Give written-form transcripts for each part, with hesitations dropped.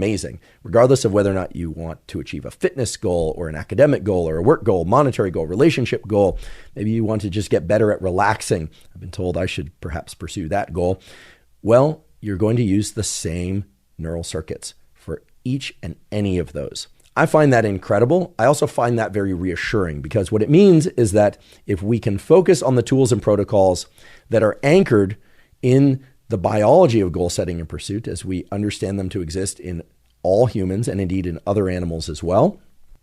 amazing, regardless of whether or not you want to achieve a fitness goal or an academic goal or a work goal, monetary goal, relationship goal. Maybe you want to just get better at relaxing. I've been told I should perhaps pursue that goal. Well, you're going to use the same neural circuits for each and any of those. I find that incredible. I also find that very reassuring, because what it means is that if we can focus on the tools and protocols that are anchored in the biology of goal setting and pursuit, as we understand them to exist in all humans and indeed in other animals as well,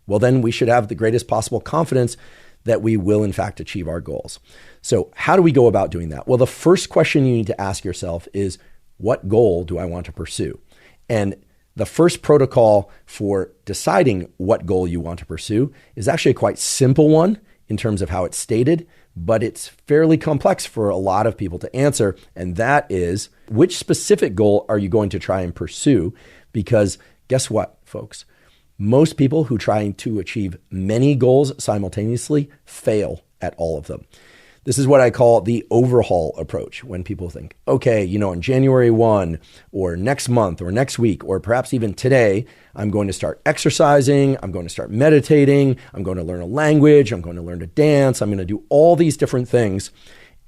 well, then we should have the greatest possible confidence that we will in fact achieve our goals. So how do we go about doing that? Well, the first question you need to ask yourself is, what goal do I want to pursue? And the first protocol for deciding what goal you want to pursue is actually a quite simple one in terms of how it's stated, but it's fairly complex for a lot of people to answer. And that is, which specific goal are you going to try and pursue? Because guess what, folks? Most people who try to achieve many goals simultaneously fail at all of them. This is what I call the overhaul approach. When people think, okay, on January 1 or next month or next week, or perhaps even today, I'm going to start exercising, I'm going to start meditating, I'm going to learn a language, I'm going to learn to dance, I'm going to do all these different things.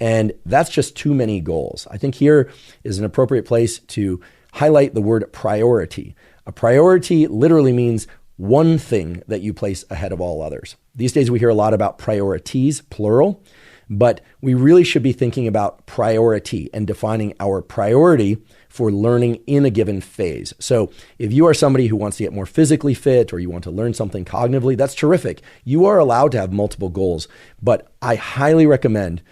And that's just too many goals. I think here is an appropriate place to highlight the word priority. A priority literally means one thing that you place ahead of all others. These days we hear a lot about priorities, plural. But we really should be thinking about priority and defining our priority for learning in a given phase. So if you are somebody who wants to get more physically fit, or you want to learn something cognitively, that's terrific. You are allowed to have multiple goals, but I highly recommend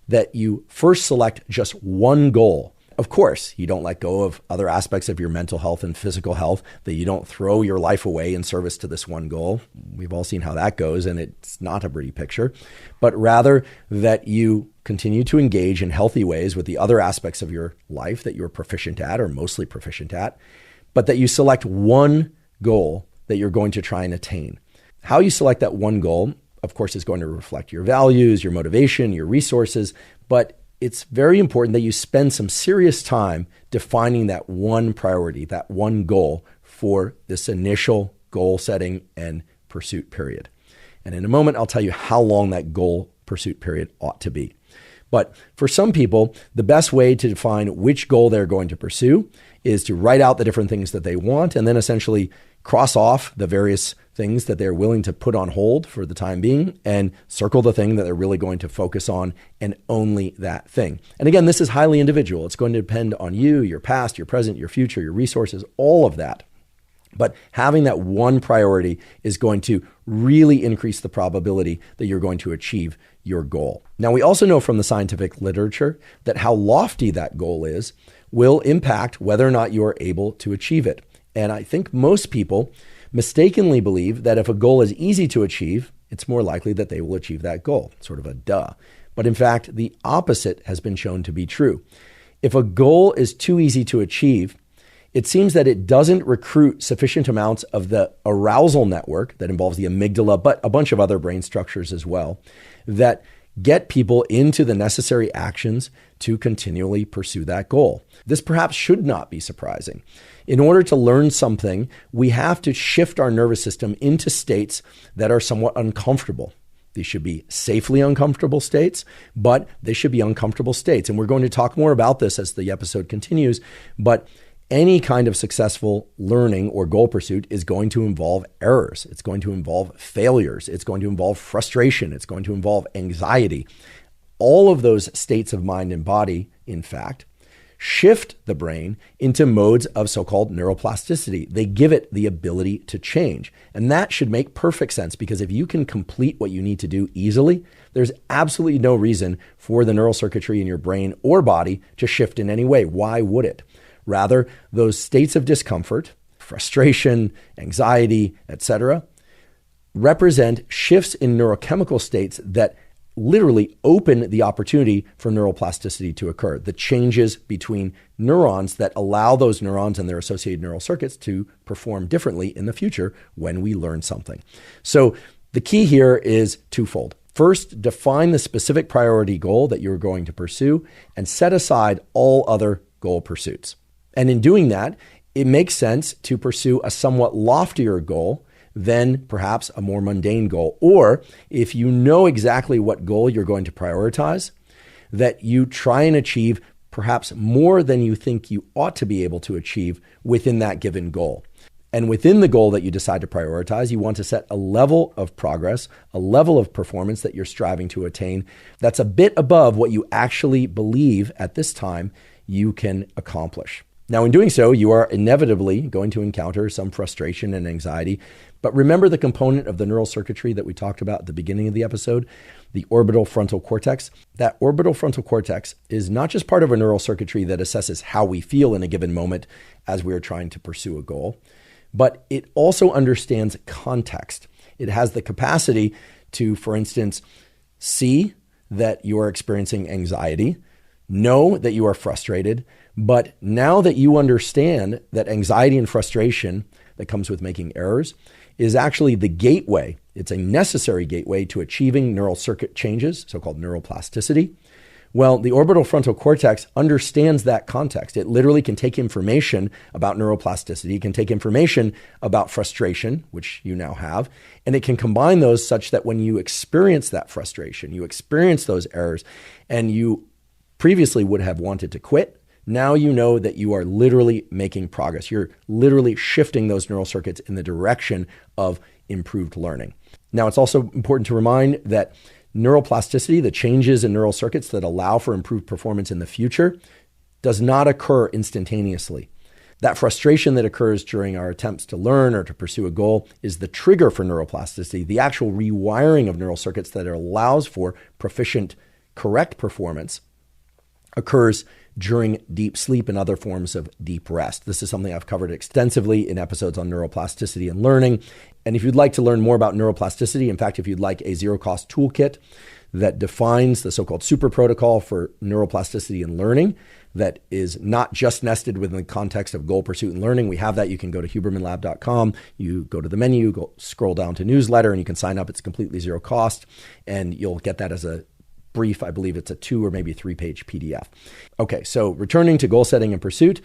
that you first select just one goal. Of course, you don't let go of other aspects of your mental health and physical health, that you don't throw your life away in service to this one goal. We've all seen how that goes, and it's not a pretty picture. But rather that you continue to engage in healthy ways with the other aspects of your life that you're proficient at or mostly proficient at, but that you select one goal that you're going to try and attain. How you select that one goal, of course, is going to reflect your values, your motivation, your resources, but it's very important that you spend some serious time defining that one priority, that one goal for this initial goal setting and pursuit period. And in a moment, I'll tell you how long that goal pursuit period ought to be. But for some people, the best way to define which goal they're going to pursue is to write out the different things that they want and then essentially cross off the various things that they're willing to put on hold for the time being and circle the thing that they're really going to focus on, and only that thing. And again, this is highly individual. It's going to depend on you, your past, your present, your future, your resources, all of that. But having that one priority is going to really increase the probability that you're going to achieve your goal. Now, we also know from the scientific literature that how lofty that goal is will impact whether or not you're able to achieve it. And I think most people mistakenly believe that if a goal is easy to achieve, it's more likely that they will achieve that goal. Sort of a duh. But in fact, the opposite has been shown to be true. If a goal is too easy to achieve, it seems that it doesn't recruit sufficient amounts of the arousal network that involves the amygdala, but a bunch of other brain structures as well, that get people into the necessary actions to continually pursue that goal. This perhaps should not be surprising. In order to learn something, we have to shift our nervous system into states that are somewhat uncomfortable. These should be safely uncomfortable states, but they should be uncomfortable states. And we're going to talk more about this as the episode continues, but any kind of successful learning or goal pursuit is going to involve errors. It's going to involve failures. It's going to involve frustration. It's going to involve anxiety. All of those states of mind and body, in fact, shift the brain into modes of so-called neuroplasticity. They give it the ability to change. And that should make perfect sense, because if you can complete what you need to do easily, there's absolutely no reason for the neural circuitry in your brain or body to shift in any way. Why would it? Rather, those states of discomfort, frustration, anxiety, etc., represent shifts in neurochemical states that literally open the opportunity for neuroplasticity to occur, the changes between neurons that allow those neurons and their associated neural circuits to perform differently in the future when we learn something. So the key here is twofold. First, define the specific priority goal that you're going to pursue and set aside all other goal pursuits. And in doing that, it makes sense to pursue a somewhat loftier goal than perhaps a more mundane goal. Or if you know exactly what goal you're going to prioritize, that you try and achieve perhaps more than you think you ought to be able to achieve within that given goal. And within the goal that you decide to prioritize, you want to set a level of progress, a level of performance that you're striving to attain that's a bit above what you actually believe at this time you can accomplish. Now, in doing so, you are inevitably going to encounter some frustration and anxiety. But remember the component of the neural circuitry that we talked about at the beginning of the episode, the orbital frontal cortex. That orbital frontal cortex is not just part of a neural circuitry that assesses how we feel in a given moment as we are trying to pursue a goal, but it also understands context. It has the capacity to, for instance, see that you are experiencing anxiety, know that you are frustrated, but now that you understand that anxiety and frustration that comes with making errors is actually the gateway, it's a necessary gateway to achieving neural circuit changes, so-called neuroplasticity. Well, the orbital frontal cortex understands that context. It literally can take information about neuroplasticity, it can take information about frustration, which you now have, and it can combine those such that when you experience that frustration, you experience those errors, and you previously would have wanted to quit, now you know that you are literally making progress. You're literally shifting those neural circuits in the direction of improved learning. Now, it's also important to remind that neuroplasticity, the changes in neural circuits that allow for improved performance in the future, does not occur instantaneously. That frustration that occurs during our attempts to learn or to pursue a goal is the trigger for neuroplasticity, the actual rewiring of neural circuits that allows for proficient, correct performance occurs during deep sleep and other forms of deep rest. This is something I've covered extensively in episodes on neuroplasticity and learning. And if you'd like to learn more about neuroplasticity, in fact, if you'd like a zero-cost toolkit that defines the so-called super protocol for neuroplasticity and learning that is not just nested within the context of goal pursuit and learning, we have that. You can go to hubermanlab.com, you go to the menu, scroll down to newsletter, and you can sign up. It's completely zero cost, and you'll get that as a brief. I believe it's a 2 or maybe 3-page PDF. Okay, so returning to goal setting and pursuit,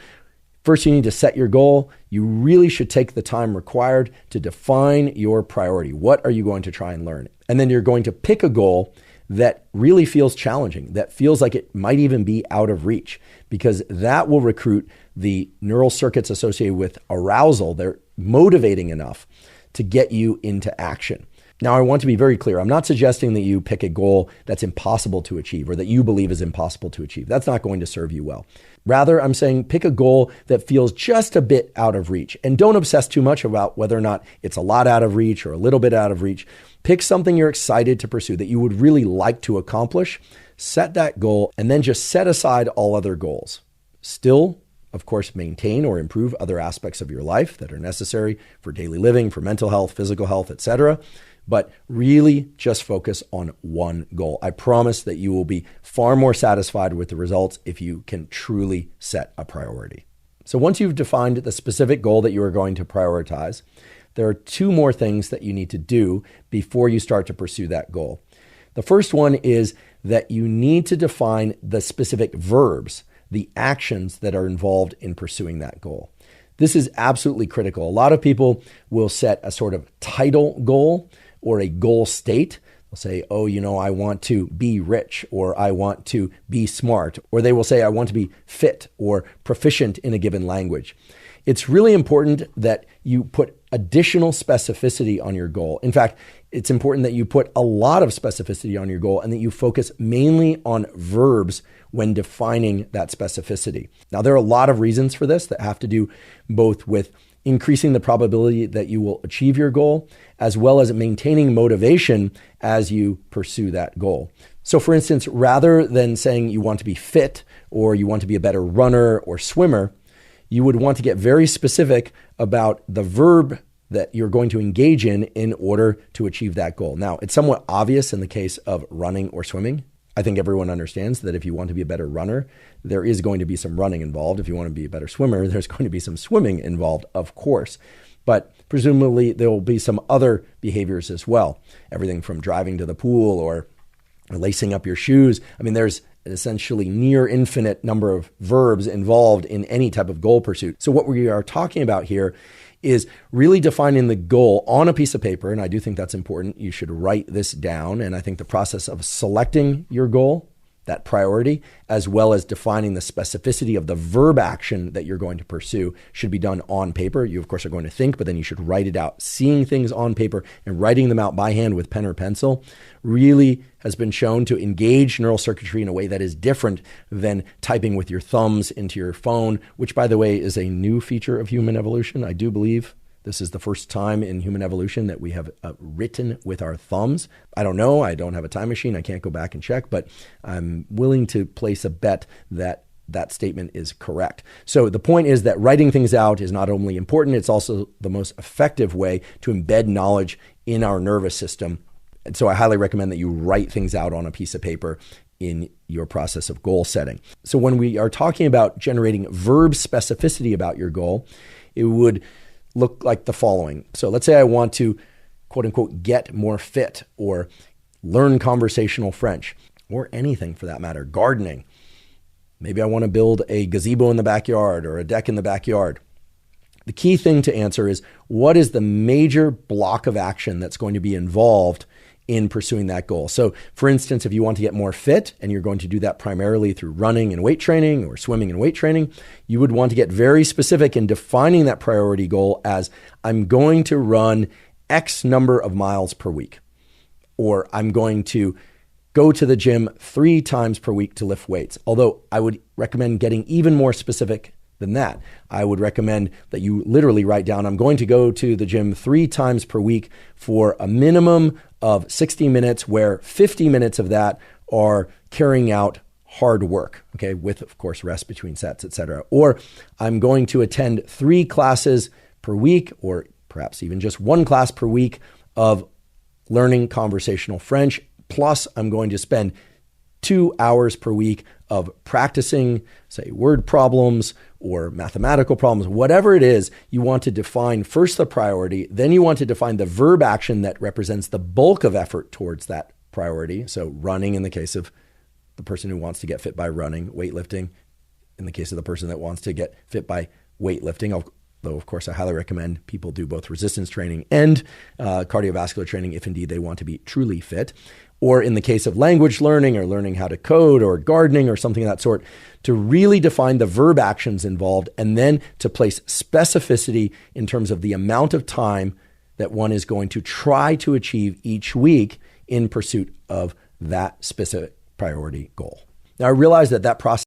first you need to set your goal. You really should take the time required to define your priority. What are you going to try and learn? And then you're going to pick a goal that really feels challenging, that feels like it might even be out of reach, because that will recruit the neural circuits associated with arousal. They're motivating enough to get you into action. Now, I want to be very clear. I'm not suggesting that you pick a goal that's impossible to achieve or that you believe is impossible to achieve. That's not going to serve you well. Rather, I'm saying pick a goal that feels just a bit out of reach. And don't obsess too much about whether or not it's a lot out of reach or a little bit out of reach. Pick something you're excited to pursue that you would really like to accomplish. Set that goal and then just set aside all other goals. Still, of course, maintain or improve other aspects of your life that are necessary for daily living, for mental health, physical health, etc. But really just focus on one goal. I promise that you will be far more satisfied with the results if you can truly set a priority. So once you've defined the specific goal that you are going to prioritize, there are 2 more things that you need to do before you start to pursue that goal. The first one is that you need to define the specific verbs, the actions that are involved in pursuing that goal. This is absolutely critical. A lot of people will set a sort of title goal or a goal state. They'll say, I want to be rich, or I want to be smart, or they will say, I want to be fit or proficient in a given language. It's really important that you put additional specificity on your goal. In fact, it's important that you put a lot of specificity on your goal and that you focus mainly on verbs when defining that specificity. Now, there are a lot of reasons for this that have to do both with increasing the probability that you will achieve your goal, as well as maintaining motivation as you pursue that goal. So for instance, rather than saying you want to be fit or you want to be a better runner or swimmer, you would want to get very specific about the verb that you're going to engage in order to achieve that goal. Now, it's somewhat obvious in the case of running or swimming. I think everyone understands that if you want to be a better runner, there is going to be some running involved. If you want to be a better swimmer, there's going to be some swimming involved, of course. But presumably there will be some other behaviors as well. Everything from driving to the pool or lacing up your shoes. I mean, there's an essentially near infinite number of verbs involved in any type of goal pursuit. So what we are talking about here is really defining the goal on a piece of paper. And I do think that's important. You should write this down. And I think the process of selecting your goal, that priority, as well as defining the specificity of the verb action that you're going to pursue should be done on paper. You, of course, are going to think, but then you should write it out. Seeing things on paper and writing them out by hand with pen or pencil really has been shown to engage neural circuitry in a way that is different than typing with your thumbs into your phone, which, by the way, is a new feature of human evolution. I do believe this is the first time in human evolution that we have written with our thumbs. I don't know. I don't have a time machine. I can't go back and check, but I'm willing to place a bet that that statement is correct. So the point is that writing things out is not only important, it's also the most effective way to embed knowledge in our nervous system. And so I highly recommend that you write things out on a piece of paper in your process of goal setting. So when we are talking about generating verb specificity about your goal, it would look like the following. So let's say I want to, quote unquote, get more fit or learn conversational French or anything for that matter, gardening. Maybe I want to build a gazebo in the backyard or a deck in the backyard. The key thing to answer is, what is the major block of action that's going to be involved in pursuing that goal? So for instance, if you want to get more fit and you're going to do that primarily through running and weight training or swimming and weight training, you would want to get very specific in defining that priority goal as, I'm going to run X number of miles per week, or I'm going to go to the gym 3 times per week to lift weights. Although I would recommend getting even more specific than that. I would recommend that you literally write down, I'm going to go to the gym 3 times per week for a minimum of 60 minutes, where 50 minutes of that are carrying out hard work, okay, with, of course, rest between sets, etc. Or I'm going to attend 3 classes per week, or perhaps even just 1 class per week of learning conversational French, plus I'm going to spend 2 hours per week of practicing, say, word problems or mathematical problems. Whatever it is, you want to define first the priority, then you want to define the verb action that represents the bulk of effort towards that priority. So running in the case of the person who wants to get fit by running, weightlifting in the case of the person that wants to get fit by weightlifting. Though, of course, I highly recommend people do both resistance training and cardiovascular training if indeed they want to be truly fit. Or in the case of language learning or learning how to code or gardening or something of that sort, to really define the verb actions involved and then to place specificity in terms of the amount of time that one is going to try to achieve each week in pursuit of that specific priority goal. Now, I realize that process